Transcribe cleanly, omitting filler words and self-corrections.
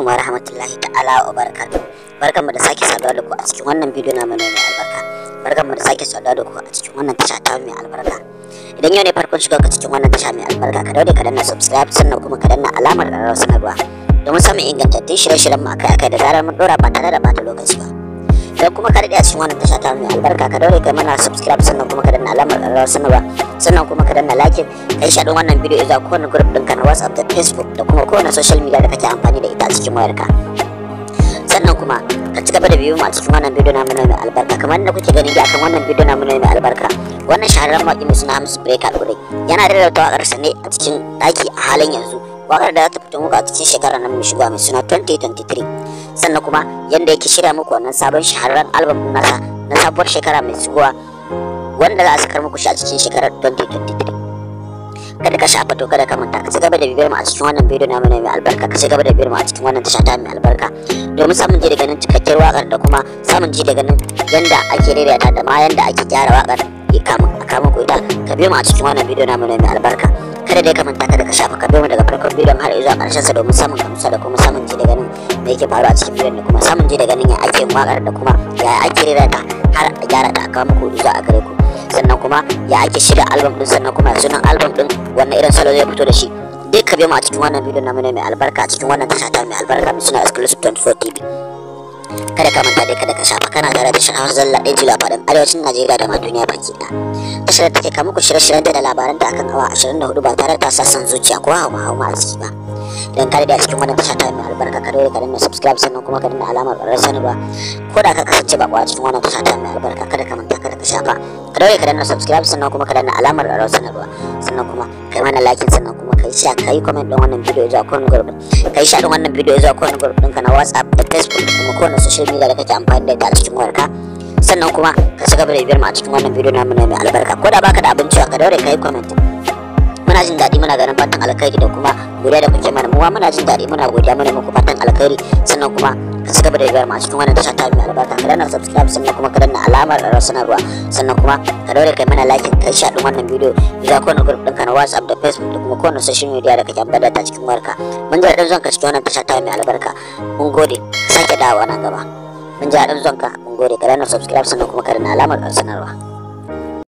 alaikum wa rahmatullahi ta'ala wa barakatuh. Barkanmu da sake saduwa da ku a cikin wannan bidiyo na mai albarka. Barkanmu da sake saduwa da ku a cikin wannan tasha ta mai albarka. Idan yau ne farkon shiga ka cikin wannan tasha mai albarka, ka daure ka danna subscribe sannan kuma ka danna alamar ƙararrawar sanarwa domin samun ingantattun shirye-shiryen mu akai-akai da zarar mun dora ba tare da bata lokaci ba. Idan kuma ka daɗe a cikin wannan tasha ta mai albarka, ka daure ka mana subscribe sannan kuma ka danna alamar ƙararrawar sanarwa sannan kuma ka danna like, kai shaɗin wannan bidiyo zuwa kowane group ɗinka na WhatsApp da Facebook da kuma kowane social media da kake amfani da ita a cikin wayarka. Sannan kuma ka ci gaba da biyo mu a cikin wannan bidiyo na mai albarka. Kamar yadda kuke gani akan wannan bidiyo na mai albarka, wannan shahararren mawaƙi mai suna Hamisu Breaker Al'urai yana rarrata waƙarsa ne a cikin ɗaki a halin yanzu. Waƙar da za ta fito muku a cikin shekarar nan mai shigowa mai suna 2023. Sannan kuma yanda yake shirya muku wannan sabon shahararren album nasa na sabuwar shekara mai shigowa wanda za a sakar muku shi a cikin shekarar 2023. Kada ka shafa to kada ka manta, ka ci gaba da bibiyar mu a cikin wannan bidiyo na mai albarka, ka ci gaba da bibiyar mu a cikin wannan tasha ta mai albarka domin samun ji da ganin cikakkiyar waƙar da kuma samun ji da ganin yanda ake rerata da ma yanda ake gyara waƙar a kama ku ita. Ka biyo mu a cikin wannan bidiyo na mai albarka. Kada dai ka manta, kada ka shafa, ka biyo mu daga farkon bidiyon har zuwa ƙarshen sa domin samun gamsuwa da kuma samun ji da ganin me yake faruwa a cikin bidiyon da kuma samun ji da ganin ya ake waƙar da kuma ya ake rerata har a gyara ta a kawo muku zuwa a gare ku. Sannan kuma ya ake shirya album din, sannan kuma sunan album din wannan irin salo zai fito da shi. Duk ka biyo mu a cikin wannan bidiyon namu mai albarka a cikin wannan tasha ta mai albarka mai suna Exclusive 24 TV. Kada ka manta dai kada ka shafa, kana tare da Hausa Zalla ɗin jila faɗin arewacin Najeriya da ma duniya baki ɗaya. Tashar da take kawo muku shirye-shiryen da labaran ta akan awa 24 ba tare da sassan zuciya ko hauma a ciki ba. Idan ka da a cikin wannan tasha ta mai albarka, ka dole ka danna subscribe sannan kuma ka danna alamar ƙararrawar sanarwa. Ko da ka kasance ba a cikin wannan tasha ta mai albarka, kada ka manta kada ka shafa, ka daure ka danna subscribe sannan kuma ka danna alamar ƙararrawar sanarwa sannan kuma kai mana like sannan kuma kai share kai comment din wannan bidiyo zuwa kowane group, kai share wannan bidiyo zuwa kowane group ɗinka na WhatsApp da Facebook da kuma kowane social media da kake amfani da ita a cikin wayarka. Sannan kuma ka ci gaba da bibiyar mu a cikin wannan bidiyo namu mai albarka. Ko da baka da abin cewa, ka daure kai comment. Muna jin daɗi, muna ganin fatan alkhairi da kuma godiya da kuke mana. Muwa muna jin daɗi, muna godiya, muna muku fatan alkhairi. Sannan kuma ka ci gaba da bibiyar mu a cikin wannan tasha ta mai albarka, ka danna subscribe sannan kuma ka danna alamar ƙararrawar sanarwa sannan kuma ka daure kai mana like, kai shaɗin wannan bidiyo zuwa kowane group ɗinka na WhatsApp da Facebook da kuma kowane social media da kake amfani da ta cikin wayarka. Mun ji daɗin zuwanka cikin wannan tasha ta mai albarka. Mun gode, ka sake dawowa nan gaba. Mun ji daɗin zuwanka, mun gode, ka danna subscribe sannan kuma ka danna alamar ƙararrawar sanarwa.